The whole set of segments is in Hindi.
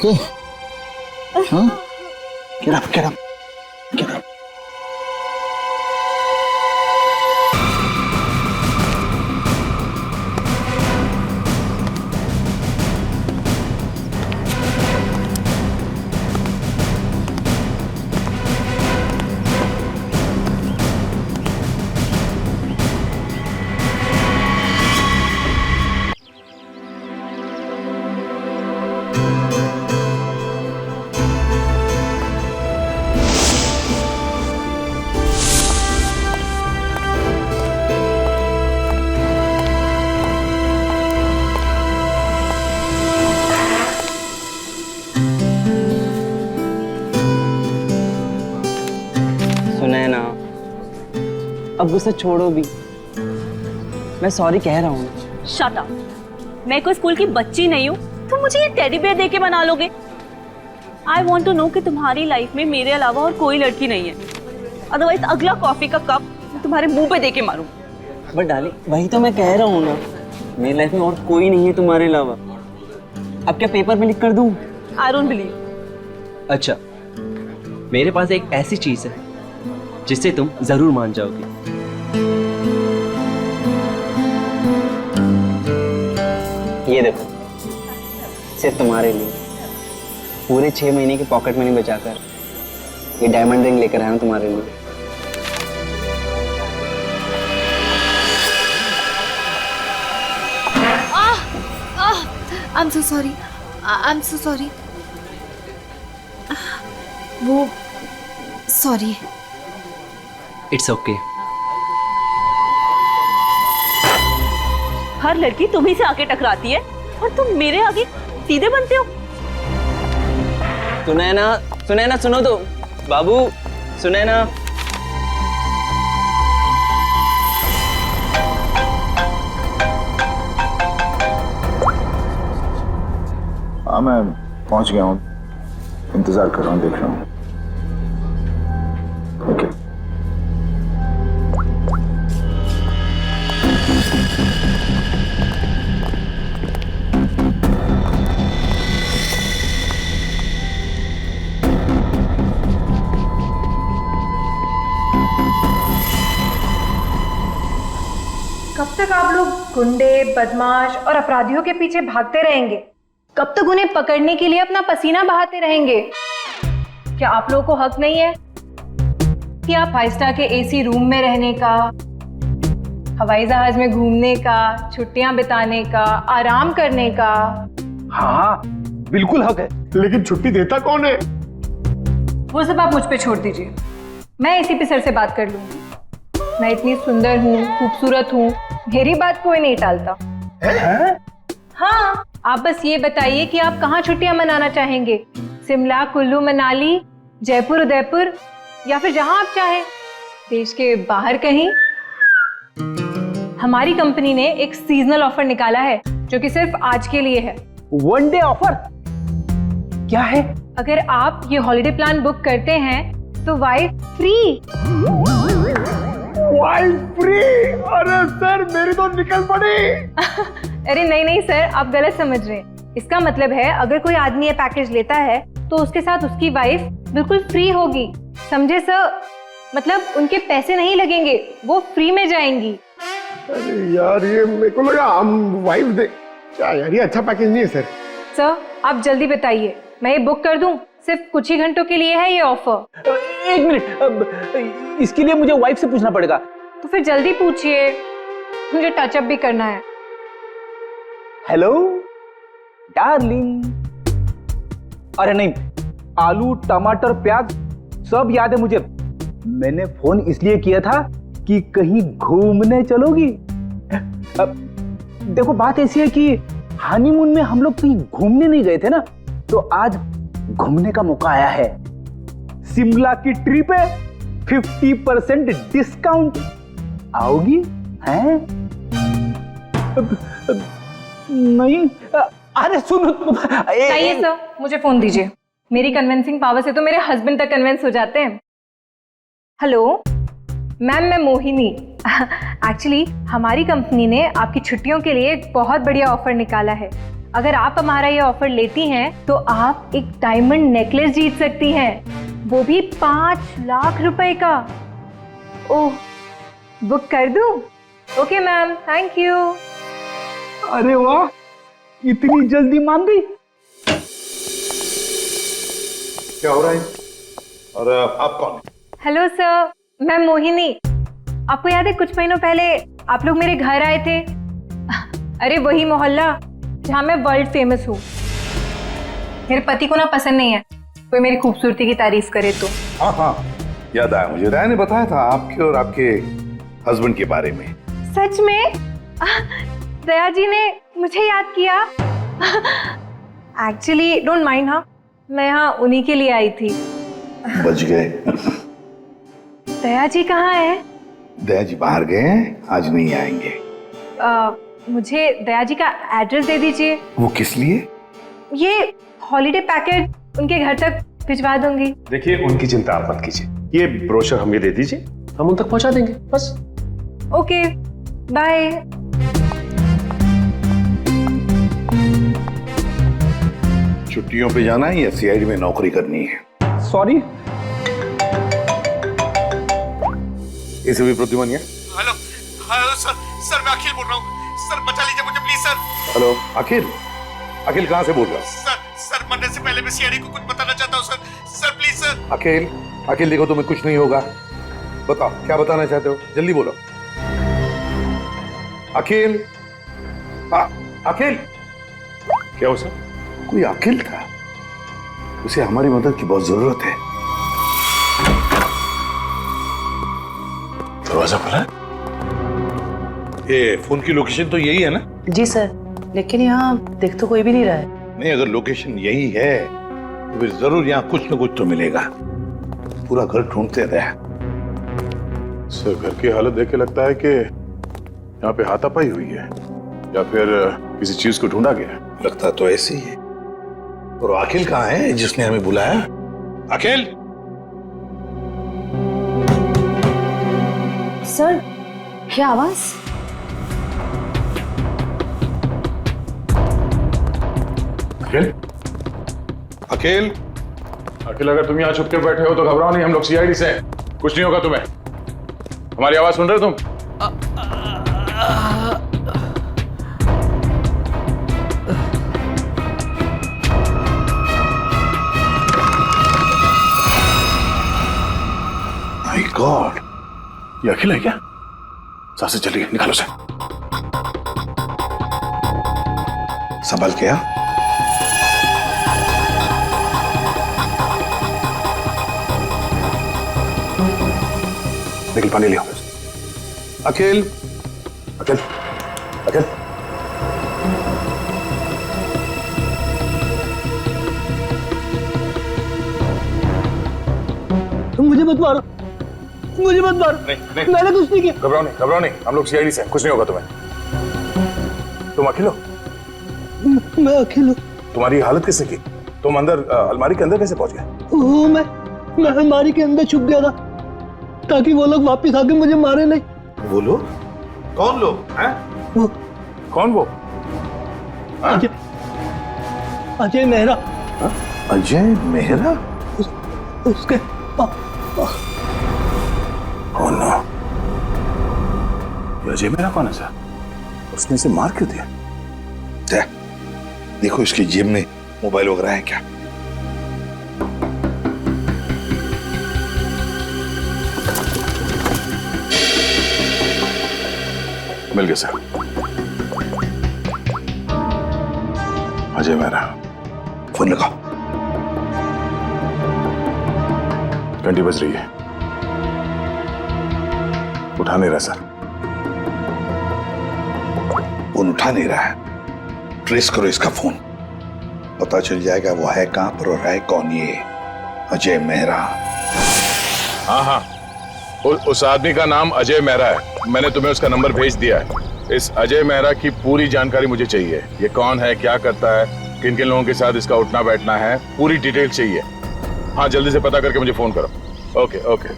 okay? Huh? Get up, get up, get up. Sunaina, अब गुस्सा छोड़ो भी। मैं सॉरी कह रहा हूँ। Shut up. मैं कोई स्कूल की बच्ची नहीं हूँ, तुम मुझे ये टेडी बेयर देके मना लोगे? आई वॉन्ट टू नो कि तुम्हारी लाइफ में मेरे अलावा और कोई लड़की नहीं है, अदरवाइज अगला कॉफी का कप मैं तुम्हारे मुंह पे देके मारूं। बट डार्लिंग, वही तो मैं कह रहा हूँ ना, मेरी लाइफ में और कोई नहीं है तुम्हारे अलावा। अब क्या पेपर में लिख कर दूँ? I don't believe. अच्छा, मेरे पास एक ऐसी चीज है जिससे तुम जरूर मान जाओगी। ये देखो, सिर्फ तुम्हारे लिए पूरे 6 महीने की पॉकेट मनी बचाकर ये डायमंड रिंग लेकर आया हूं तुम्हारे लिए। I'm so sorry. I'm so sorry. वो सॉरी। It's okay. हर लड़की तुम्ही से आके टकराती है और तुम मेरे आगे सीधे बनते हो। सुनैना, सुनैना सुनो तो, बाबू सुनैना। हाँ, मैं पहुंच गया हूँ, इंतजार कर रहा हूँ, देख रहा हूँ। ओके। कब तक आप लोग गुंडे, बदमाश और अपराधियों के पीछे भागते रहेंगे? कब तक उन्हें पकड़ने के लिए अपना पसीना बहाते रहेंगे? क्या आप लोगों को हक नहीं है कि आप 5 स्टार के एसी रूम में रहने का, हवाई जहाज में घूमने का, छुट्टियां बिताने का, आराम करने का? हाँ, बिल्कुल हक है, लेकिन छुट्टी देता कौन है? वो सब आप मुझ पे छोड़ दीजिए, मैं एसीपी सर से बात कर लूंगी। मैं इतनी सुंदर हूँ, खूबसूरत हूँ, मेरी बात कोई नहीं टालता। हाँ, आप बस ये बताइए कि आप कहाँ छुट्टियां मनाना चाहेंगे? शिमला, कुल्लू, मनाली, जयपुर, उदयपुर, या फिर जहां आप चाहें, देश के बाहर कहीं। हमारी कंपनी ने एक सीजनल ऑफर निकाला है जो कि सिर्फ आज के लिए है। वन डे ऑफर क्या है? अगर आप ये हॉलिडे प्लान बुक करते हैं तो वाइफ फ्री। Wife free? अरे सर, मेरी तो निकल पड़ी। अरे नहीं नहीं सर, आप गलत समझ रहे हैं। इसका मतलब है अगर कोई आदमी ये पैकेज लेता है तो उसके साथ उसकी वाइफ बिल्कुल फ्री होगी, समझे सर? मतलब उनके पैसे नहीं लगेंगे, वो फ्री में जाएंगी। अरे यार, ये मेरे को लगा हम वाइफ दे। क्या यार, ये अच्छा पैकेज नहीं है सर। सर आप जल्दी बताइए, मैं ये बुक कर दूं? सिर्फ कुछ ही घंटों के लिए है ये ऑफर। एक मिनट, इसके लिए मुझे वाइफ से पूछना पड़ेगा। तो फिर जल्दी पूछिए, मुझे टचअप भी करना है। Hello darling. अरे नहीं, आलू, टमाटर, प्याज सब याद है मुझे। मैंने फोन इसलिए किया था कि कहीं घूमने चलोगी। अब देखो, बात ऐसी है कि हनीमून में हम लोग कहीं घूमने नहीं गए थे ना, तो आज घूमने का मौका आया है। शिमला की ट्रिप है, 50% डिस्काउंट। आओगी? हैं? नहीं, अरे सुनो। चाहिए सर, मुझे फोन दीजिए। मेरी कन्विंसिंग पावर से तो मेरे हस्बैंड तक कन्विंस हो जाते हैं। हेलो मैम, मैं मोहिनी। एक्चुअली हमारी कंपनी ने आपकी छुट्टियों के लिए एक बहुत बढ़िया ऑफर निकाला है। अगर आप हमारा ये ऑफर लेती हैं तो आप एक डायमंड नेकलेस जीत सकती हैं, वो भी 5 लाख रुपए का। ओह, बुक कर दूं? Okay ma'am, thank you. अरे वाह, इतनी जल्दी मान गई। क्या हो रहा है? और आप कौन? हेलो सर, मैं मोहिनी। आपको याद है कुछ महीनों पहले आप लोग मेरे घर आए थे? अरे वही मोहल्ला जहाँ मैं वर्ल्ड फेमस हूँ। मेरे पति को ना पसंद नहीं है कोई मेरी खूबसूरती की तारीफ करे तो। हाँ हाँ, याद आया मुझे। राय ने बताया था आपके और आपके हस्बैंड के बारे में। सच में? दया जी ने मुझे याद किया। एक्चुअली डोंट माइंड, हाँ मैं यहाँ उन्हीं के लिए आई थी। बच गए। दया जी कहाँ है? दया जी बाहर गए हैं, आज नहीं आएंगे। मुझे दया जी का एड्रेस दे दीजिए। वो किस लिए? ये हॉलीडे पैकेट उनके घर तक भिजवा दूंगी। देखिए, उनकी चिंता आप मत कीजिए, ये ब्रोशर हमें दे दीजिए, हम उन तक पहुंचा देंगे बस। Okay, bye. छुट्टियों पे जाना है या सीआईडी में नौकरी करनी है? सॉरी। इसे भी प्रतिमानिया। हेलो हेलो सर, मैं अखिल बोल रहा हूँ सर, बचा लीजिए मुझे प्लीज सर। हेलो अखिल, अखिल कहाँ से बोल रहा हूँ? सर मरने से पहले मैं सीआईडी को कुछ बताना चाहता हूँ सर प्लीज सर। अखिल, अखिल देखो तुम्हें कुछ नहीं होगा, बताओ क्या बताना चाहते हो, जल्दी बोलो। अखिल, अखिल। क्या हो सर? कोई अखिल था, उसे हमारी मदद की बहुत जरूरत है। दरवाजा खुला है? ये फोन की लोकेशन तो यही है ना? जी सर, लेकिन यहाँ देख तो कोई भी नहीं रहा है। नहीं, अगर लोकेशन यही है तो फिर जरूर यहाँ कुछ न कुछ तो मिलेगा। पूरा घर ढूंढते रहे। सर, घर की हालत देख के लगता है कि यहाँ पे हाथापाई हुई है या फिर किसी चीज को ढूंढा गया है। लगता तो ऐसे ही है। और अखिल कहाँ है जिसने हमें बुलाया? अखिल! सर, क्या आवाज? अखिल? अखिल! अखिल, अगर तुम यहाँ छुप के बैठे हो तो घबराओ नहीं, हम लोग सीआईडी से हैं, कुछ नहीं होगा तुम्हें। हमारी आवाज सुन रहे हो तुम? माय गॉड, ये अखिल है क्या? सांसें चली गई, निकालो से। संभल गया। निकल, पानी लिया। अखिल, अखिल, अखिल। मुझे मत मारो, मुझे मत मारो। नहीं, मैंने कुछ नहीं किया। घबराओ नहीं, हम लोग सीआईडी से हैं, कुछ नहीं होगा तुम्हें। तुम अखिल हो? मैं अखिल हूँ। तुम्हारी हालत किसने की? तुम अंदर अलमारी के अंदर कैसे पहुंच गए? वो मैं अलमारी के अंदर छुप गया था ताकि वो लोग वापस आके मुझे मारे नहीं। वो लोग? कौन लोग हैं? वो कौन वो? अजय मेहरा। अजय मेहरा? उसके Oh no. ये अजय मेहरा कौन है सर? उसने इसे मार क्यों दिया? देखो इसकी जेब में मोबाइल वगैरह है क्या? मिल गया सर। अजय मेहरा। फोन लगाओ। घंटी बज रही है, उठा नहीं रहा सर। फोन उठा नहीं रहा है, ट्रेस करो इसका फोन, पता चल जाएगा वो है कहां पर और है कौन ये अजय मेहरा। हाँ, उस आदमी का नाम अजय मेहरा है, मैंने तुम्हें उसका नंबर भेज दिया है। इस अजय मेहरा की पूरी जानकारी मुझे चाहिए। ये कौन है, क्या करता है, किन किन लोगों के साथ इसका उठना बैठना है, पूरी डिटेल चाहिए। हाँ, जल्दी से पता करके मुझे फोन करो। Okay okay.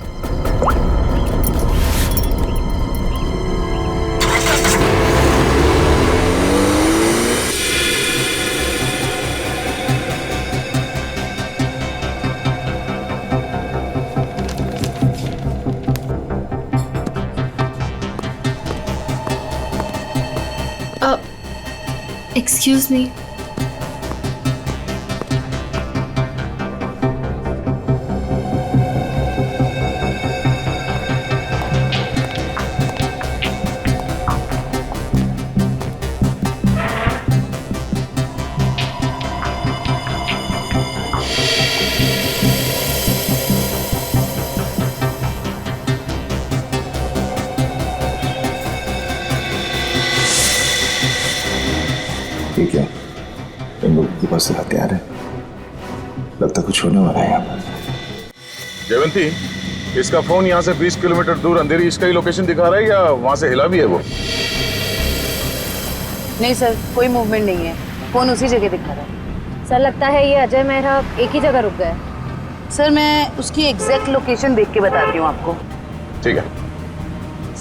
Excuse me. ठीक है, इन लोगों के पास से हथियार है, लगता कुछ होने वाला है यहाँ पर। जयवंती, इसका फोन यहाँ से 20 किलोमीटर दूर अंधेरी इसका ही लोकेशन दिखा रहा है या वहां से हिला भी है वो? नहीं सर, कोई मूवमेंट नहीं है, फोन उसी जगह दिखा रहा है। सर लगता है ये अजय मेहरा एक ही जगह रुक गए। सर मैं उसकी एग्जैक्ट लोकेशन देख के बताती हूँ आपको। ठीक है,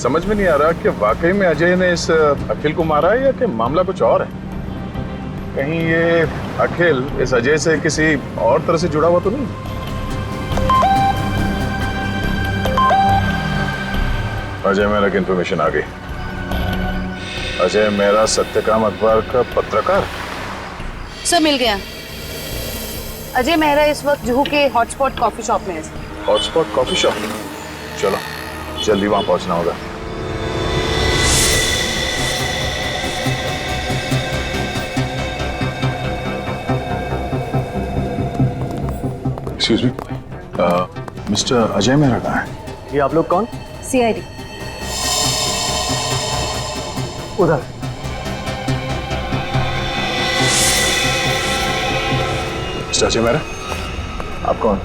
समझ में नहीं आ रहा कि वाकई में अजय ने इस अखिल को मारा है या कि मामला कुछ और है। कहीं ये अखिल इस अजय से किसी और तरह से जुड़ा हुआ तो नहीं? अजय मेहरा की इंफॉर्मेशन आ गई। अजय मेहरा सत्यकाम अखबार का पत्रकार। सर मिल गया। अजय मेहरा इस वक्त जुहू के हॉटस्पॉट कॉफी शॉप में है। हॉटस्पॉट कॉफी शॉप, चलो जल्दी वहां पहुंचना होगा। Excuse me, mister Ajay Mehra कहाँ है? ये आप लोग कौन? सीआईडी। उधर। मिस्टर अजय मेहरा, आप कौन?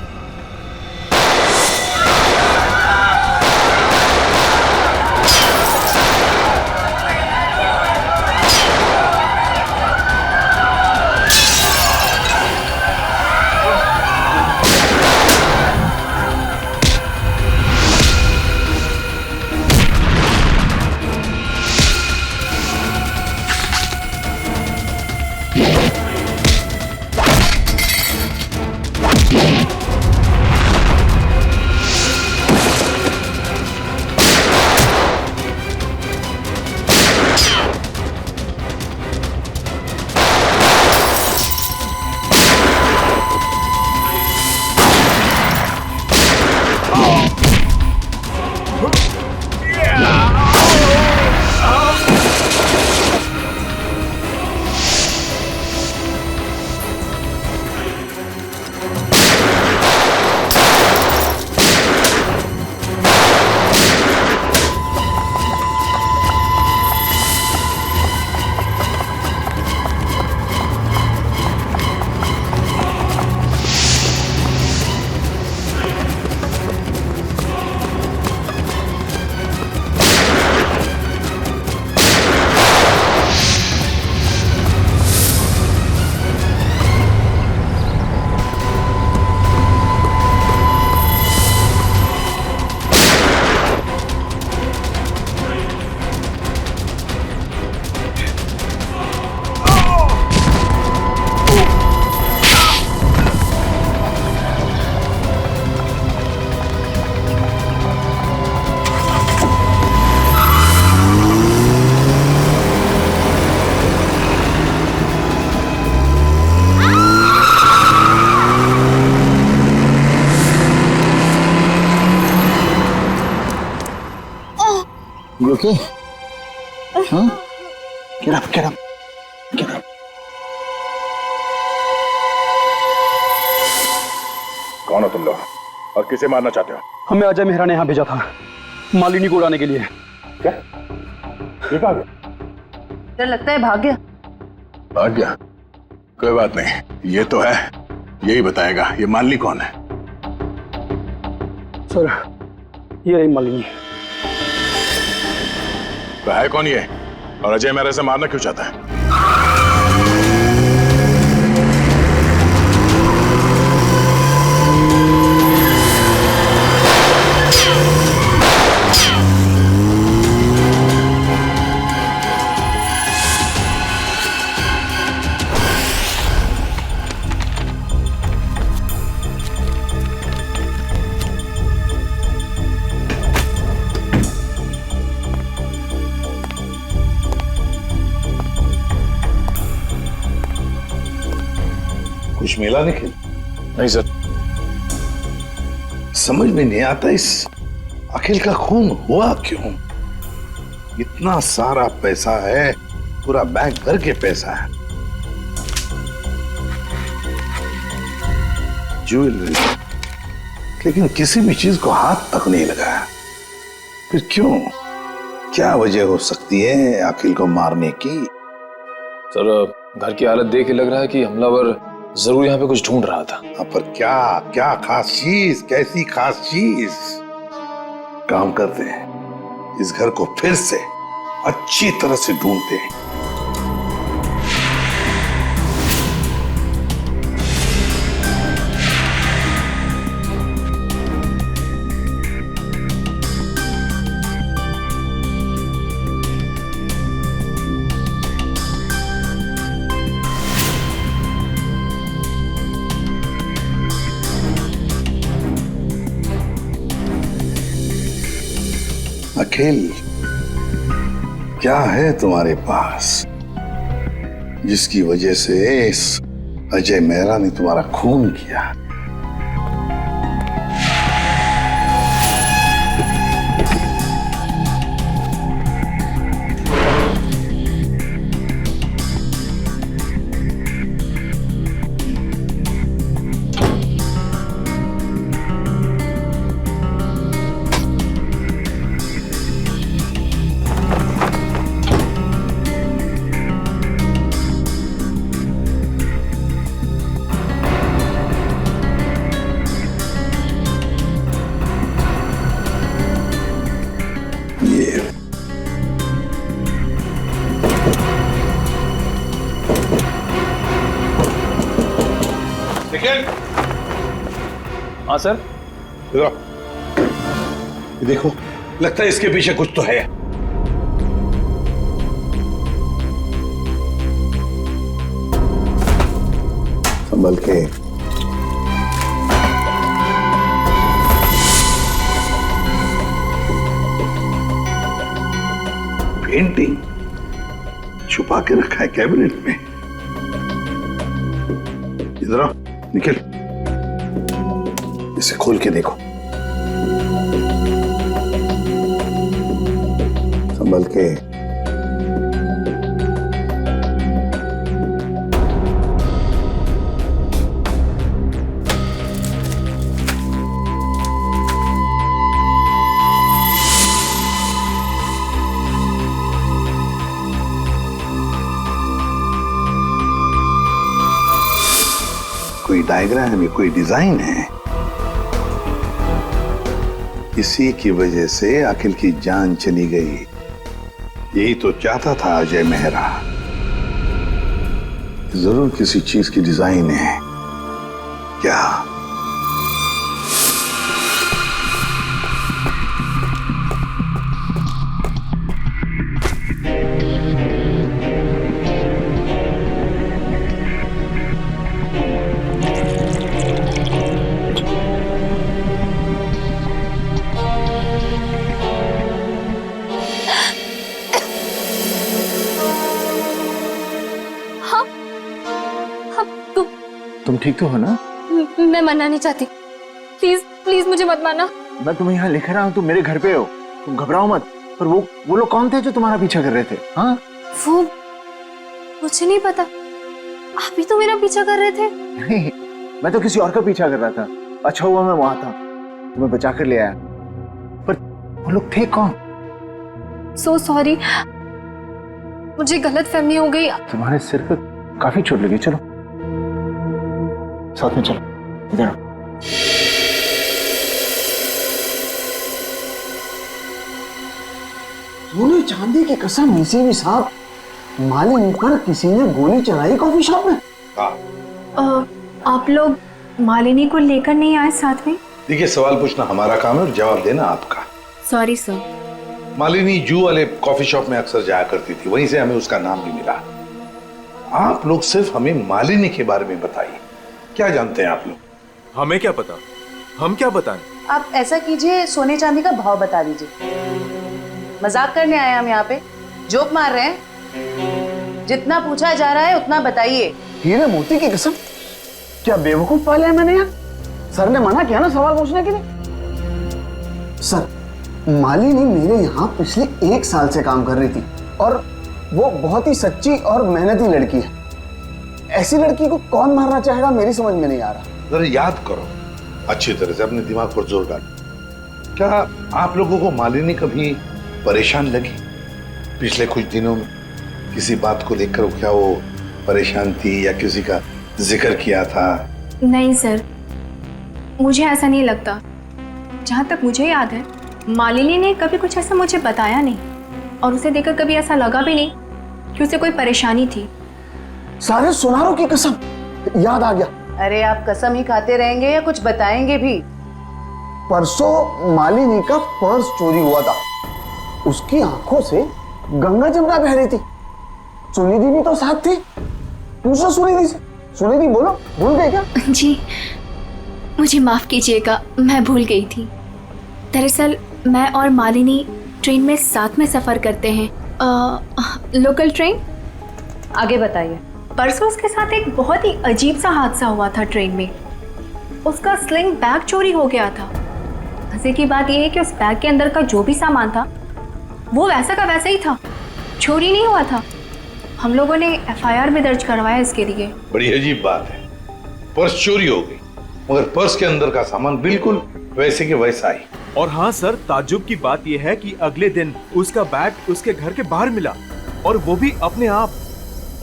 You okay? Huh? Get up, get up, get up. कौन हो तुम लोग और किसे मारना चाहते हो? हमें अजय मेहरा ने यहाँ भेजा था मालिनी को उड़ाने के लिए। क्या? ये कहाँ गया? डर लगता है भाग गया। भाग गया? कोई बात नहीं, ये तो है, यही बताएगा ये मालिनी कौन है। सर ये रही मालिनी। तो है कौन ये और अजय मेहरा से मारना क्यों चाहता है? मिला निखिल? नहीं सर। समझ में नहीं आता इस अखिल का खून हुआ क्यों? इतना सारा पैसा है, पूरा बैंक भर के पैसा है, ज्वेलरी, लेकिन किसी भी चीज को हाथ तक नहीं लगाया। फिर क्यों? क्या वजह हो सकती है अखिल को मारने की? सर घर की हालत देख के लग रहा है कि हमलावर जरूर यहाँ पे कुछ ढूंढ रहा था। पर क्या क्या खास चीज, कैसी खास चीज? काम करते हैं, इस घर को फिर से अच्छी तरह से ढूंढते हैं। अखिल, क्या है तुम्हारे पास जिसकी वजह से इस अजय मेहरा ने तुम्हारा खून किया? हाँ सर। देखो, लगता है इसके पीछे कुछ तो है। संभल के। पेंटिंग छुपा के रखा है कैबिनेट में। इधर आओ निखिल, इसे खोल के देखो। संभल के। कोई डायग्राम है, कोई डिजाइन है। इसी की वजह से अखिल की जान चली गई। यही तो चाहता था अजय मेहरा। जरूर किसी चीज की डिजाइन है। क्या? तुम ठीक तो हो ना? मैं मरना नहीं चाहती, प्लीज प्लीज मुझे मत मारना। मैं तुम्हें यहाँ लिख रहा हूँ, तुम मेरे घर पे हो, तुम घबराओ मत। पर वो लोग कौन थे जो तुम्हारा पीछा कर रहे थे? हाँ, वो मुझे नहीं पता। आप ही तो मेरा पीछा कर रहे थे। नहीं, मैं तो किसी और का पीछा कर रहा था। अच्छा हुआ मैं वहां था, तुम्हें बचा कर ले आया। पर वो लोग थे कौन? सो सॉरी, मुझे गलत फहमी हो गई। तुम्हारे सिर पे काफी चोट लगी। चलो साथ में चलो, इधर आओ। सोने चांदी की कसम, नसीबी साहब, मालिनी पर किसी ने गोली चलाई कॉफी शॉप में। आप लोग मालिनी को लेकर नहीं आए साथ में? देखिए, सवाल पूछना हमारा काम है और जवाब देना आपका। Sorry sir. मालिनी जू वाले कॉफी शॉप में अक्सर जाया करती थी, वहीं से हमें उसका नाम भी मिला। आप लोग सिर्फ हमें मालिनी के बारे में बताइए, क्या जानते हैं आप लोग? हमें क्या पता, हम क्या बताएं? आप ऐसा कीजिए, सोने चांदी का भाव बता दीजिए। मजाक करने आए हम यहाँ पे, जोक मार रहे हैं? जितना पूछा जा रहा है उतना बताइए। हीरे मोती की कसम, क्या बेवकूफ पाला है मैंने यार? सर ने मना किया ना सवाल पूछने के लिए। सर, मालिनी मेरे यहाँ पिछले 1 साल से काम कर रही थी और वो बहुत ही सच्ची और मेहनती लड़की है। ऐसी लड़की को कौन मारना चाहेगा, मेरी समझ में नहीं आ रहा। जरा याद करो अच्छी तरह से, अपने दिमाग पर जोर डालो। क्या आप लोगों को मालिनी कभी परेशान लगी पिछले कुछ दिनों में? किसी बात को लेकर क्या वो परेशान थी या किसी का जिक्र किया था? नहीं सर, मुझे ऐसा नहीं लगता। जहाँ तक मुझे याद है, मालिनी ने कभी कुछ ऐसा मुझे बताया नहीं और उसे देखकर कभी ऐसा लगा भी नहीं कि उसे कोई परेशानी थी। सारे सुनारों की कसम, याद आ गया। अरे आप कसम ही खाते रहेंगे या कुछ बताएंगे भी? परसों मालिनी का पर्स चोरी हुआ था। उसकी आंखों से गंगा जमुना बह रही थी। सुनिधि भी तो साथ थी। पूछो सुनिधि से। सुनिधि बोलो, भूल गए क्या? जी मुझे माफ कीजिएगा, मैं भूल गई थी। दरअसल मैं और मालिनी ट्रेन में साथ में सफर करते हैं, लोकल ट्रेन। आगे बताइए। परसों उसके साथ एक बहुत ही अजीब सा हादसा हुआ था ट्रेन में। उसका स्लिंग बैग चोरी हो गया था। मजे की बात यह है कि उस बैग के अंदर का जो भी सामान था वो वैसा का वैसा ही था, चोरी नहीं हुआ था। हम लोगों ने FIR भी दर्ज करवाया इसके लिए। बड़ी अजीब बात है, पर्स चोरी हो गई मगर पर्स के अंदर का सामान बिल्कुल वैसे के वैसा ही। और हाँ सर, ताज्जुब की बात यह है कि अगले दिन उसका बैग उसके घर के बाहर मिला और वो भी अपने आप।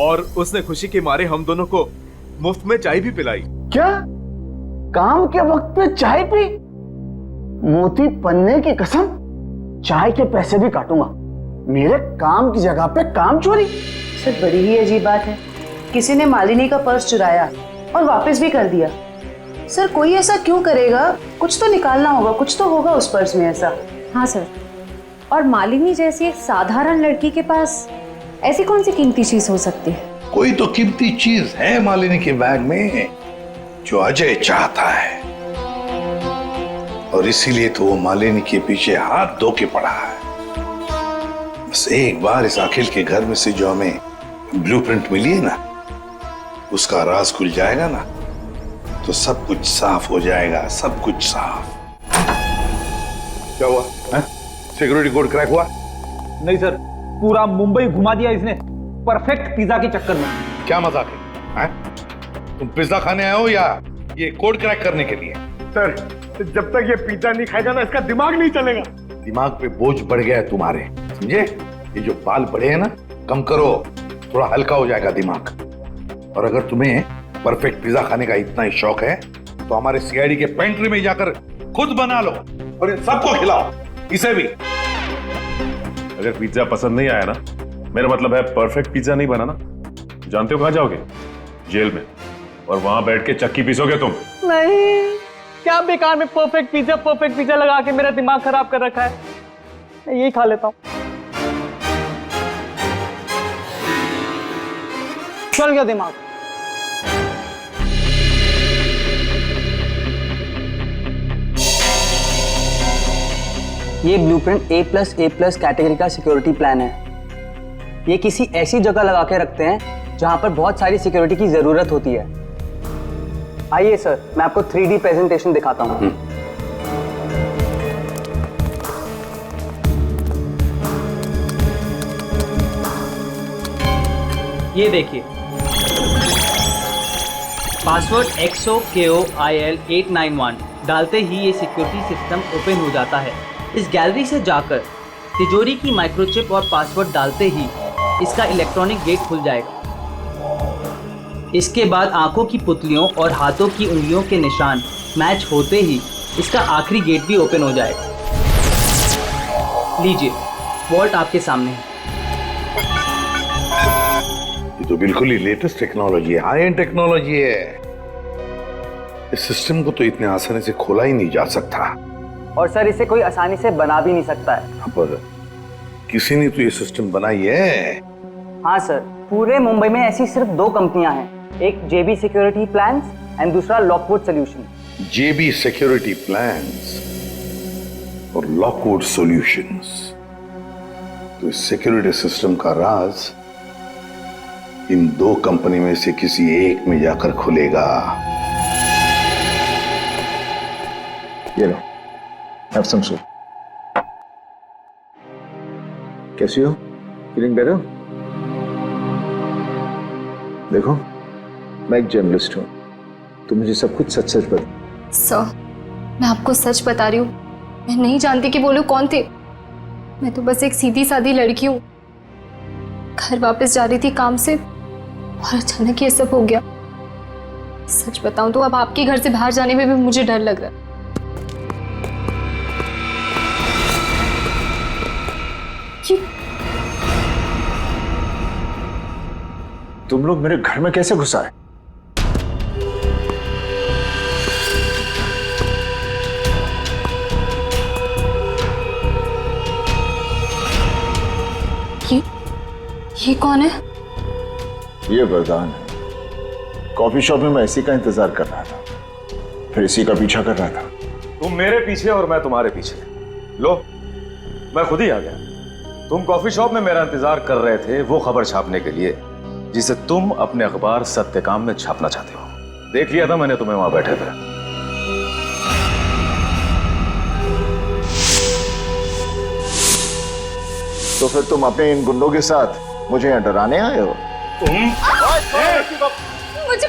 और उसने खुशी के मारे हम दोनों को मुफ्त में चाय भी पिलाई। क्या? काम के वक्त पे चाय पी? मोती पन्ने की कसम, चाय के पैसे भी काटूंगा। मेरे काम की जगह पे काम चोरी? सर बड़ी ही अजीब बात है, किसी ने मालिनी का पर्स चुराया और वापस भी कर दिया। सर कोई ऐसा क्यों करेगा? कुछ तो निकालना होगा, कुछ तो होगा उस पर्स में ऐसा। हाँ सर, और मालिनी जैसी एक साधारण लड़की के पास ऐसी कौन सी कीमती चीज हो सकती है? कोई तो कीमती चीज है मालिनी के बैग में जो अजय चाहता है और इसीलिए तो वो मालिनी के पीछे हाथ धो के पड़ा है। बस एक बार इस अखिल के घर में से जो हमें ब्लूप्रिंट मिली है ना, उसका राज खुल जाएगा ना, तो सब कुछ साफ हो जाएगा, सब कुछ साफ। क्या हुआ? सिक्योरिटी कोड क्रैक हुआ? नहीं सर, पूरा मुंबई घुमा दिया इसने परफेक्ट पिज्जा के चक्कर में। क्या मजाक है? तुम पिज्जा खाने आए हो या ये कोड क्रैक करने के लिए? सर जब तक ये पिज्जा नहीं खाएगा ना, इसका दिमाग नहीं चलेगा। दिमाग पे बोझ बढ़ गया है तुम्हारे, समझे? ये जो बाल बढ़े हैं ना, कम करो, थोड़ा हल्का हो जाएगा दिमाग। और अगर तुम्हें परफेक्ट पिज्जा खाने का इतना ही शौक है तो हमारे CID के पेंट्री में जाकर खुद बना लो और इन सबको खिलाओ, इसे भी। अगर पिज्जा पसंद नहीं आया ना, मेरा मतलब है परफेक्ट पिज्जा नहीं बना ना, जानते हो कहां जाओगे? जेल में। और वहां बैठ के चक्की पीसोगे तुम। नहीं, क्या बेकार में परफेक्ट पिज्जा लगा के मेरा दिमाग खराब कर रखा है। मैं यही खा लेता हूँ। चल गया दिमाग। ये ब्लूप्रिंट A+A+ कैटेगरी का सिक्योरिटी प्लान है। ये किसी ऐसी जगह लगा के रखते हैं जहां पर बहुत सारी सिक्योरिटी की जरूरत होती है। आइए सर, मैं आपको 3D प्रेजेंटेशन दिखाता हूं। ये देखिए, पासवर्ड XOKOIL891 डालते ही ये सिक्योरिटी सिस्टम ओपन हो जाता है। इस गैलरी से जाकर तिजोरी की माइक्रोचिप और पासवर्ड डालते ही इसका इलेक्ट्रॉनिक गेट खुल जाएगा। इसके बाद आंखों की पुतलियों और हाथों की उंगलियों के निशान मैच होते ही इसका आखिरी गेट भी ओपन हो जाएगा। लीजिए, वॉल्ट आपके सामने है। ये तो बिल्कुल ही लेटेस्ट टेक्नोलॉजी है, हाई एंड टेक्नोलॉजी है। इस सिस्टम को तो इतने आसानी से खोला ही नहीं जा सकता। और सर, इसे कोई आसानी से बना भी नहीं सकता है। पर किसी ने तो ये सिस्टम बनाई है। हाँ सर, पूरे मुंबई में ऐसी सिर्फ 2 कंपनियां हैं, एक JB सिक्योरिटी प्लान्स एंड दूसरा Lockwood solution. JB security plans और लॉकवुड सॉल्यूशंस। तो इस सिक्योरिटी सिस्टम का राज इन 2 कंपनी में से किसी एक में जाकर खुलेगा। ये लो, हैव सम सूप। कैसी हो? Feeling better? देखो, मैं एक जर्नलिस्ट हूं, तुम मुझे सब कुछ सच सच बता। सर, मैं आपको सच बता रही हूँ, मैं नहीं जानती कि वो लोग कौन थे। मैं तो बस एक सीधी सादी लड़की हूँ, घर वापस जा रही थी काम से और अचानक ये सब हो गया। सच बताऊं तो अब आपके घर से बाहर जाने में भी मुझे डर लग रहा है। तुम लोग मेरे घर में कैसे घुस आए? ये कौन है? ये वरदान है। कॉफी शॉप में मैं इसी का इंतजार कर रहा था, फिर इसी का पीछा कर रहा था। तुम मेरे पीछे और मैं तुम्हारे पीछे। लो, मैं खुद ही आ गया। तुम कॉफी शॉप में मेरा इंतजार कर रहे थे वो खबर छापने के लिए जिसे तुम अपने अखबार सत्यकाम में छापना चाहते हो। देख लिया था मैंने तुम्हें वहां बैठे थे। तो फिर तुम अपने इन गुंडों के साथ मुझे यहाँ डराने आए हो? मुझे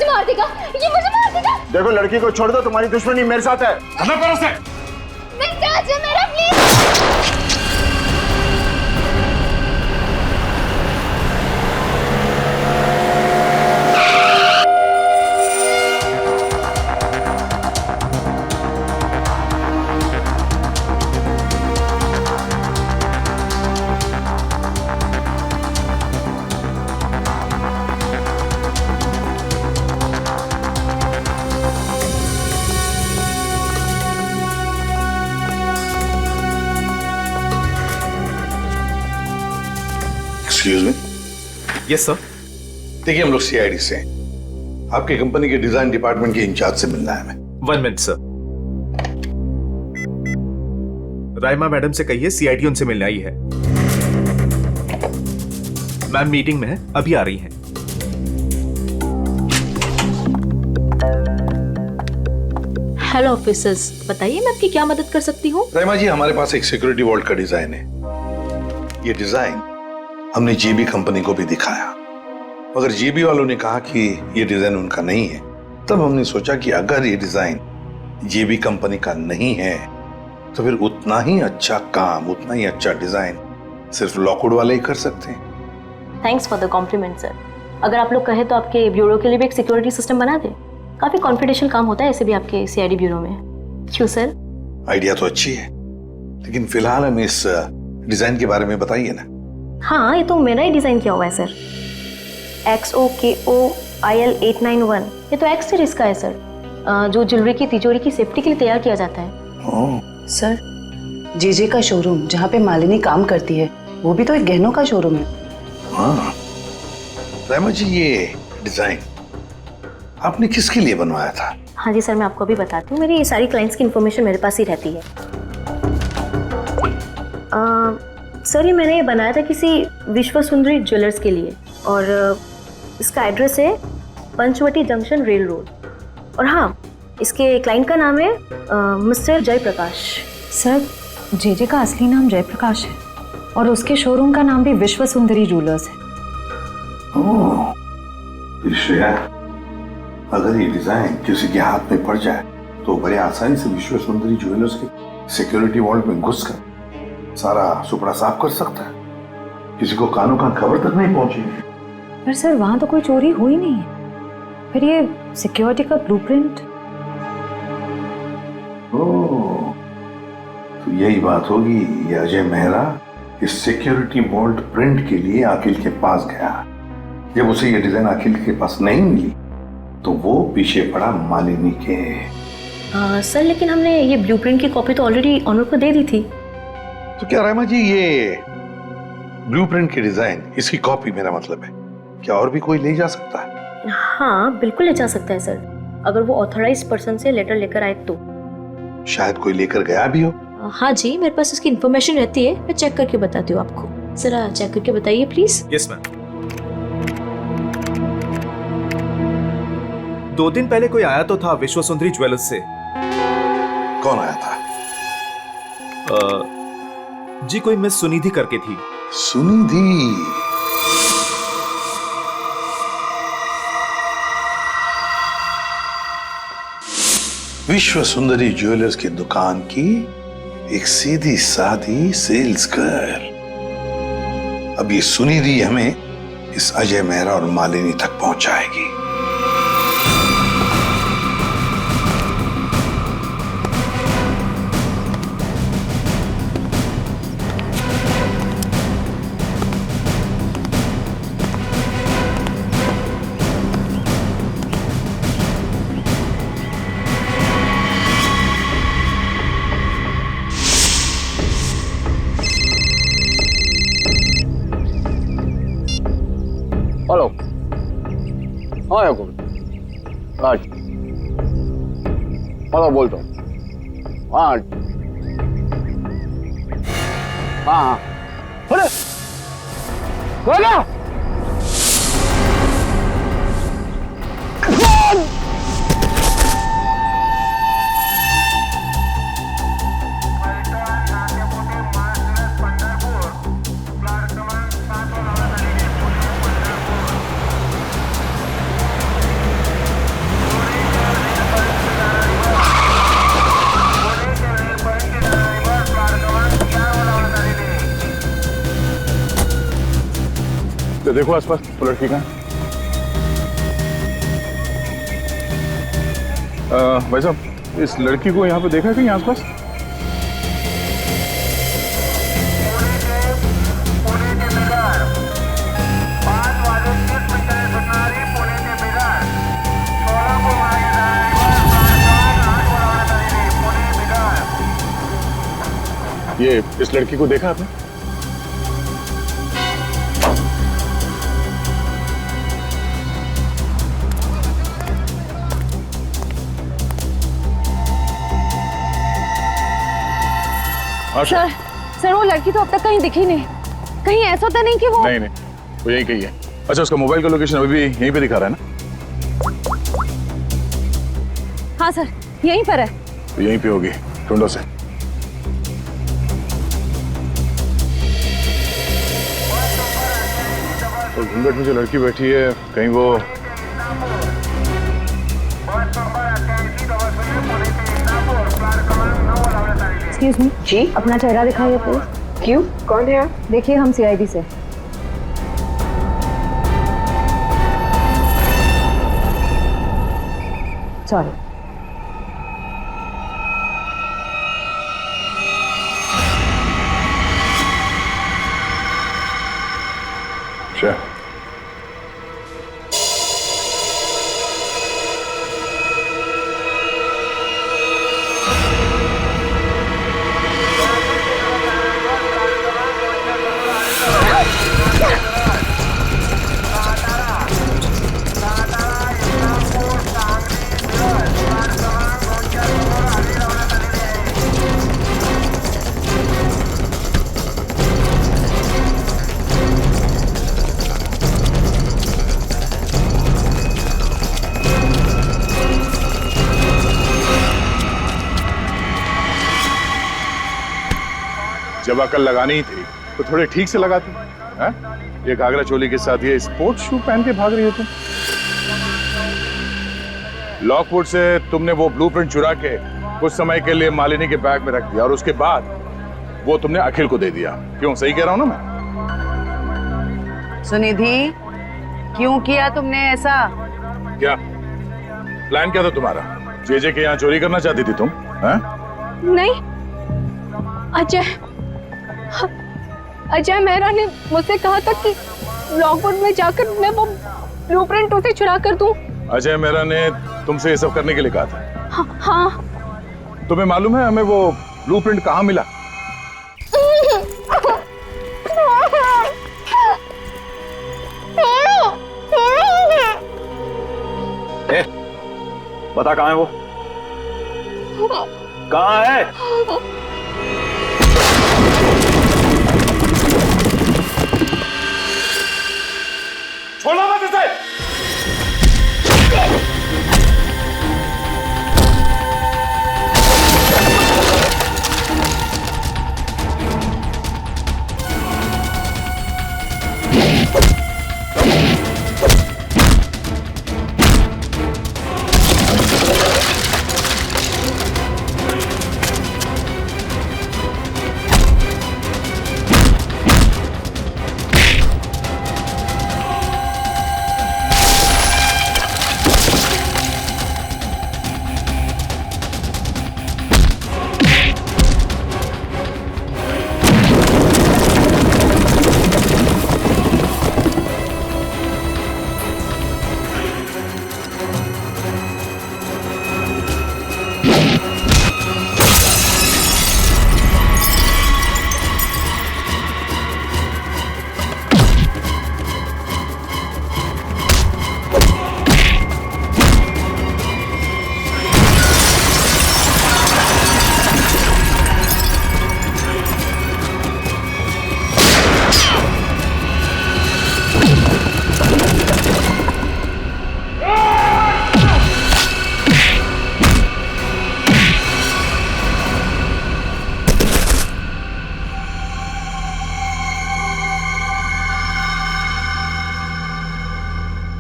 मार देगा, ये मुझे मार देगा। देखो, लड़की को छोड़ दो, तुम्हारी दुश्मनी मेरे साथ है। मेरा please. Excuse me. Yes sir. देखिए, हम लोग सीआईडी से हैं। आपकी कंपनी के डिजाइन डिपार्टमेंट के इंचार्ज से मिलना है हमें। 1 मिनट सर। राइमा मैडम से कहिए सीआईडी उनसे मिलने आई है। मैम मीटिंग में है, अभी आ रही हैं। हेलो ऑफिसर्स, बताइए मैं आपकी क्या मदद कर सकती हूँ? राइमा जी, हमारे पास एक सिक्योरिटी वॉल्ट का डिजाइन है। ये डिजाइन हमने जीबी कंपनी को भी दिखाया, मगर जीबी वालों ने कहा कि ये डिजाइन उनका नहीं है। तब हमने सोचा कि अगर ये डिजाइन जीबी कंपनी का नहीं है तो फिर उतना ही अच्छा काम, उतना ही अच्छा डिजाइन सिर्फ लॉकवुड वाले ही कर सकते हैं। Thanks for the compliment sir. अगर आप लोग कहे तो आपके ब्यूरो के लिए भी एक सिक्योरिटी सिस्टम बना दें। काफी कॉन्फिडेंशियल काम होता है ऐसे भी आपके सीआईडी ब्यूरो में। क्यों सर? आइडिया तो अच्छी है, लेकिन फिलहाल हमें इस डिजाइन के बारे में बताइए ना। हाँ, ये तो मैंने ही डिजाइन किया हुआ है सर। XOKOIL891, ये तो एक्स सीरीज का है सर, जो ज्वेलरी की तिजोरी की सेफ्टी के लिए तैयार किया जाता है। सर, जेजे का शोरूम जहाँ पे मालिनी काम करती है वो भी तो एक गहनों का शोरूम है। हाँ राइमा जी, ये डिजाइन आपने किसके लिए बनवाया था? हाँ जी सर, मैं आपको अभी बताती हूँ। मेरी ये सारी क्लाइंट्स की इन्फॉर्मेशन मेरे पास ही रहती है। सर, ये मैंने बनाया था किसी विश्व सुंदरी ज्वेलर्स के लिए, और इसका एड्रेस है पंचवटी जंक्शन रेल रोड। और हाँ, इसके क्लाइंट का नाम है मिस्टर जयप्रकाश। सर, जेजे का असली नाम जयप्रकाश है और उसके शोरूम का नाम भी विश्व सुंदरी ज्वेलर्स है। ओह, श्रेया, अगर ये डिजाइन किसी के हाथ में पड़ जाए तो बड़े आसानी से विश्व सुंदरी ज्वेलर्स के सिक्योरिटी वॉल्ट में घुसकर सारा सुपड़ा साफ कर सकता है। किसी को कानों कान खबर तक नहीं पहुंचेगी। पर सर, वहां तो कोई चोरी हुई नहीं है। फिर ये सिक्योरिटी का ब्लूप्रिंट। ओह, तो यही बात होगी। ये अजय मेहरा इस सिक्योरिटी वॉल्ट प्रिंट के लिए अखिल के पास गया। जब उसे ये डिजाइन अखिल के पास नहीं मिली तो वो पीछे पड़ा मालिनी के। सर, लेकिन हमने ये ब्लूप्रिंट की कॉपी तो ऑलरेडी ऑनर को दे दी थी। तो क्या राइमा जी, ये ब्लूप्रिंट की डिजाइन, इसकी कॉपी मेरा मतलब है, क्या और भी कोई ले जा सकता है? हाँ, बिल्कुल ले जा सकता है सर, अगर वो ऑथराइज्ड पर्सन से लेटर लेकर आए तो। शायद कोई लेकर गया भी हो। हाँ जी, मेरे पास इसकी इन्फॉर्मेशन रहती है, मैं चेक करके बताती हूँ आपको। जरा चेक करके बताइए प्लीज। Yes ma'am. 2 दिन पहले कोई आया तो था विश्व सुंदरी ज्वेलर्स से, कौन आया था? जी कोई मिस सुनिधि करके थी। सुनिधि? विश्व सुंदरी ज्वेलर्स की दुकान की एक सीधी सादी सेल्स गर्ल। अब ये सुनिधि हमें इस अजय मेहरा और मालिनी तक पहुंचाएगी। हेलो। हाँ याकूब। आज हेलो बोलता हूँ। आज हाँ अरे बोला तो देखो आसपास वो लड़की कहाँ? भाई साहब इस लड़की को यहाँ पे देखा है कहीं आसपास? ये इस लड़की को देखा आपने? सर वो लड़की तो अब तक कहीं दिखी नहीं। कहीं ऐसा तो नहीं कि वो नहीं वो यहीं कहीं है। अच्छा उसका मोबाइल का लोकेशन अभी भी यहीं पे दिखा रहा है ना? हाँ सर यहीं पर है। तो यहीं पे होगी, ढूंढो से। तो घूंघट में जो लड़की बैठी है कहीं वो एक्सक्यूज मी जी, अपना चेहरा दिखाइए प्लीज। क्यों, कौन है आप? देखिए हम सीआईडी से। सॉरी। अच्छा जब अकल लगानी ही थी तो थोड़े ठीक से लगाती। ये घाघरा चोली के साथ ये स्पोर्ट्स शू पहन के भाग रही हो तुम। लॉकवुड से तुमने वो ब्लूप्रिंट चुरा के कुछ समय के लिए मालिनी के बैग में रख दिया और उसके बाद वो तुमने अखिल को दे दिया। क्यों, सही कह रहा हूं ना मैं? सुनिधि क्यों किया तुमने ऐसा? क्या प्लान क्या था तुम्हारा? जेजे के यहाँ चोरी करना चाहती थी तुम? नहीं, अजय मेहरा ने मुझसे कहा था कि लॉकवुड में जाकर मैं वो ब्लूप्रिंट उसे चुरा कर दूं। अजय मेहरा ने तुमसे ये सब करने के लिए कहा था? हाँ। तुम्हें मालूम है हमें वो ब्लूप्रिंट कहाँ मिला? बता कहाँ है वो? कहाँ है? छोड़ो मत इसे!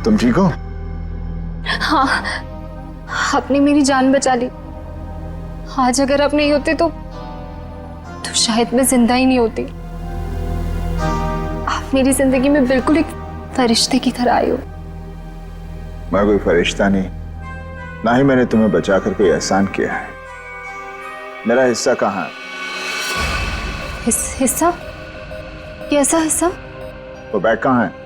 तुम ठीक हो? हाँ, आपने मेरी जान बचा ली। आज अगर आप नहीं होते तो शायद मैं जिंदा ही नहीं होती। आप मेरी जिंदगी में बिल्कुल एक फरिश्ते की तरह आए हो। मैं कोई फरिश्ता नहीं, ना ही मैंने तुम्हें बचाकर कोई एहसान किया है। मेरा हिस्सा कहाँ है? हिस्सा? कैसा हिस्सा? वो बैग कहाँ है?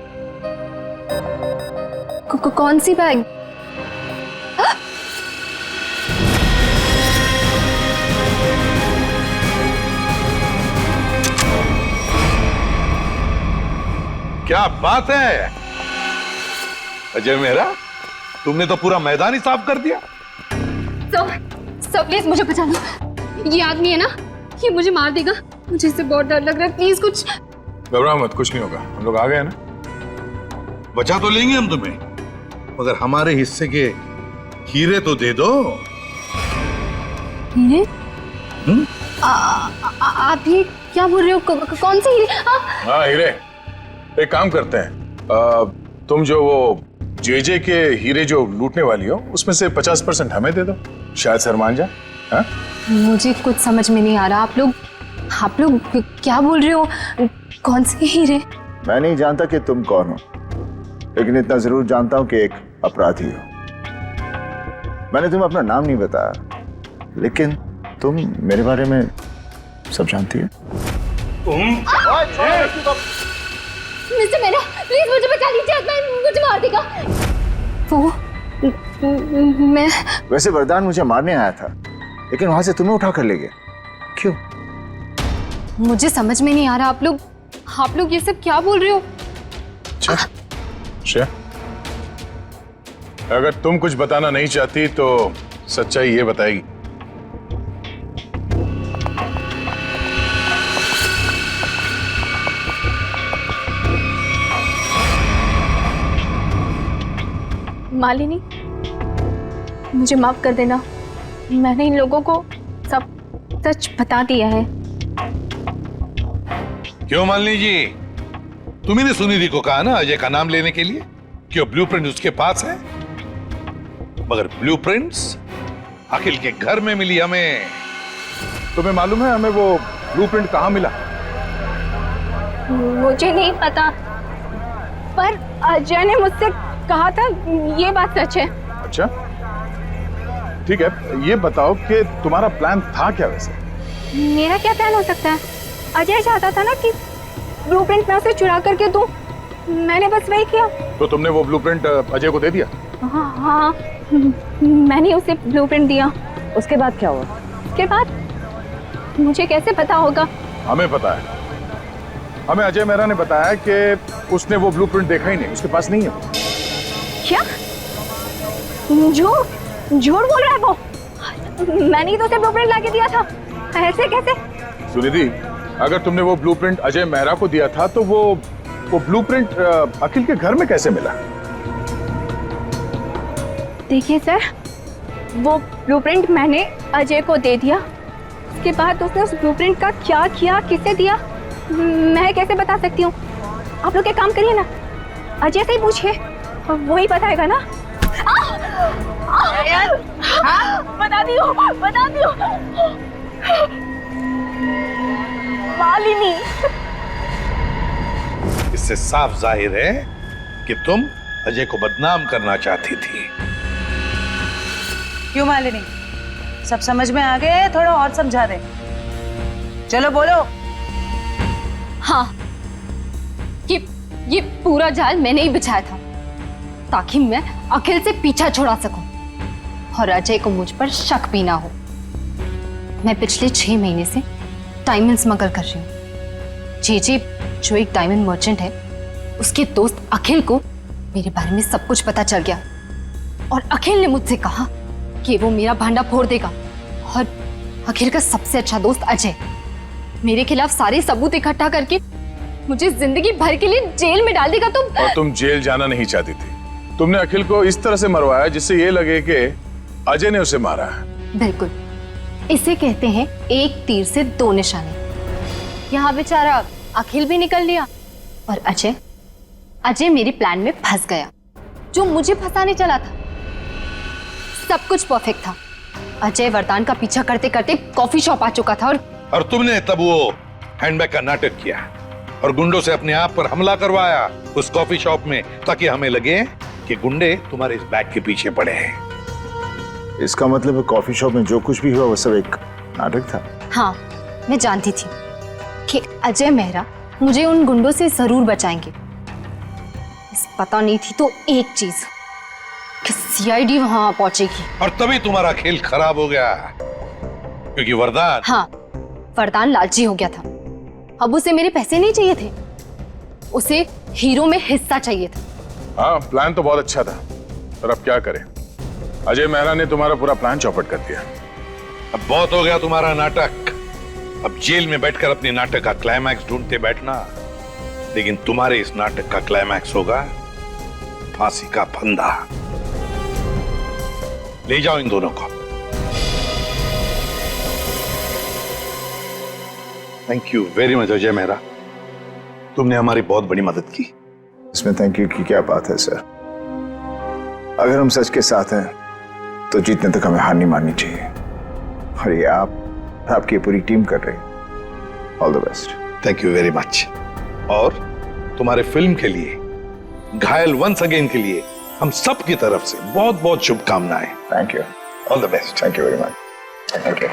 कौन सी बैग? क्या बात है अजय मेहरा, तुमने तो पूरा मैदान ही साफ कर दिया। सब प्लीज मुझे बचा लो। ये आदमी है ना, ये मुझे मार देगा। मुझे इससे बहुत डर लग रहा है। प्लीज कुछ। घबराओ मत, कुछ नहीं होगा। हम लोग आ गए ना। बचा तो लेंगे हम तुम्हें, मगर हमारे हिस्से के हीरे तो दे दो। हीरे? आप ये क्या बोल रहे हो? कौन से हीरे? हाँ हीरे। एक काम करते हैं, तुम जो वो जेजे के हीरे जो लूटने वाली हो उसमें से 50% हमें दे दो, शायद सर मान जाए। हाँ? मुझे कुछ समझ में नहीं आ रहा। आप लोग क्या बोल रहे हो? कौन से हीरे? मैं नहीं जानता कि तुम कौन हो, लेकिन इतना जरूर जानता हूं कि एक अपराधी हो। मैंने तुम्हें अपना नाम नहीं बताया, लेकिन तुम मेरे बारे में सब जानती हो। मिस्टर मेरा, प्लीज मुझे बचा लीजिए। मुझे मार देगा वो। मैं वैसे वरदान मुझे मारने आया था, लेकिन वहां से तुम्हें उठा कर ले गया। क्यों? मुझे समझ में नहीं आ रहा। आप लोग ये सब क्या बोल रहे हो? श्रेया, अगर तुम कुछ बताना नहीं चाहती तो सच्चाई ये बताएगी। मालिनी, मुझे माफ कर देना। मैंने इन लोगों को सब सच बता दिया है। क्यों मालिनी जी, तुम्ही ने सुनिधि को कहा ना अजय का नाम लेने के लिए, क्यों ब्लूप्रिंट उसके पास है, मगर ब्लूप्रिंट्स अखिल के घर में मिली हमें। तुम्हें मालूम है हमें वो ब्लूप्रिंट कहाँ मिला? मुझे नहीं पता, पर अजय ने मुझसे कहा था। ये बात सच है। अच्छा ठीक है, ये बताओ कि तुम्हारा प्लान था क्या वैसे? मेरा क्या प्लान हो सकता है? अजय चाहता था ना कि ब्लूप्रिंट मैं उसे चुरा करके दूं। मैंने बस वही किया। तो तुमने वो ब्लूप्रिंट अजय को दे दिया? हाँ, मैंने उसे ब्लूप्रिंट दिया। उसके बाद क्या हुआ? उसके बाद मुझे कैसे पता होगा? हमें पता है। हमें अजय मेहरा ने बताया कि उसने वो ब्लूप्रिंट देखा ही नहीं, उसके पास नहीं है। क्या? झूठ बोल रहा है वो। मैंने ही तो उसे ब्लूप्रिंट लाके दिया था। ऐसे कैसे? सुनिधि, अगर तुमने वो ब्लूप्रिंट अजय मेहरा को दिया था तो वो ब्लूप्रिंट अखिल के घर में कैसे मिला? देखिए सर, वो ब्लूप्रिंट मैंने अजय को दे दिया। उसके बाद उसने उस ब्लूप्रिंट का क्या किया, किसे दिया, मैं कैसे बता सकती हूँ? आप लोग एक काम करिए ना, अजय से ही पूछिए, वही बताएगा ना। बता दियो। मालिनी, इससे साफ जाहिर है कि तुम अजय को बदनाम करना चाहती थी। क्यों मालिनी, सब समझ में आ गए? थोड़ा और समझा दे। चलो बोलो। हाँ, ये पूरा जाल मैंने ही बिछाया था ताकि मैं अखिल से पीछा छुड़ा सकूं और अजय को मुझ पर शक भी ना हो। मैं पिछले 6 महीने से डायमंड स्मगल कर रही हूँ। जेजे जो एक डायमंड मर्चेंट है, उसके दोस्त अखिल को मेरे बारे में सब कुछ पता चल गया और अखिल ने मुझसे कहा कि वो मेरा भांडा फोड़ देगा। और अखिल का सबसे अच्छा दोस्त अजय मेरे खिलाफ सारे सबूत इकट्ठा करके मुझे जिंदगी भर के लिए जेल में डाल देगा। और तुम जेल जाना नहीं चाहती थी। तुमने अखिल को इस तरह से मरवाया जिससे ये लगे कि अजय ने उसे मारा है। बिल्कुल, इसे कहते हैं एक तीर से 2 निशाने। यहाँ बेचारा अखिल भी निकल लिया और अजय मेरे प्लान में फंस गया। जो मुझे फंसाने चला था। सब कुछ परफेक्ट था। अजय वरदान का पीछा करते करते कॉफी शॉप आ चुका था और तुमने तब वो हैंडबैग का नाटक किया और गुंडों से अपने आप पर हमला करवाया उस कॉफी शॉप में, ताकि हमें लगे कि गुंडे तुम्हारे इस बैग के पीछे पड़े हैं। इसका मतलब है कॉफी शॉप में जो कुछ भी हुआ वो सब एक नाटक था। हाँ, मैं जानती थी कि अजय मेहरा मुझे उन गुंडों से जरूर बचाएंगे। बस पता नहीं थी तो एक चीज कि सीआईडी वहां पहुंचेगी। और तभी तुम्हारा खेल खराब हो गया, क्योंकि वरदान, हाँ, वरदान लालची हो गया था। अब उसे मेरे पैसे नहीं चाहिए थे, उसे हीरो में हिस्सा चाहिए था। हाँ, प्लान तो बहुत अच्छा था, पर अब क्या करें? अजय मेहरा ने तुम्हारा पूरा प्लान चौपट कर दिया। अब बहुत हो गया तुम्हारा नाटक। अब जेल में बैठकर अपने नाटक का क्लाइमैक्स ढूंढते बैठना, लेकिन तुम्हारे इस नाटक का क्लाइमैक्स होगा फांसी का फंदा। ले जाओ इन दोनों को। Thank you very much Ajay Mehra, तुमने हमारी बहुत बड़ी मदद की। इसमें थैंक यू की क्या बात है सर। अगर हम सच के साथ हैं तो जीतने तक हमें हार नहीं माननी चाहिए, और ये आपकी पूरी टीम कर रही है। All the best. Thank you very much. और तुम्हारे फिल्म के लिए, घायल वंस अगेन के लिए हम सब की तरफ से बहुत बहुत शुभकामनाएं। Thank you. All the best. Thank you very much. Thank you.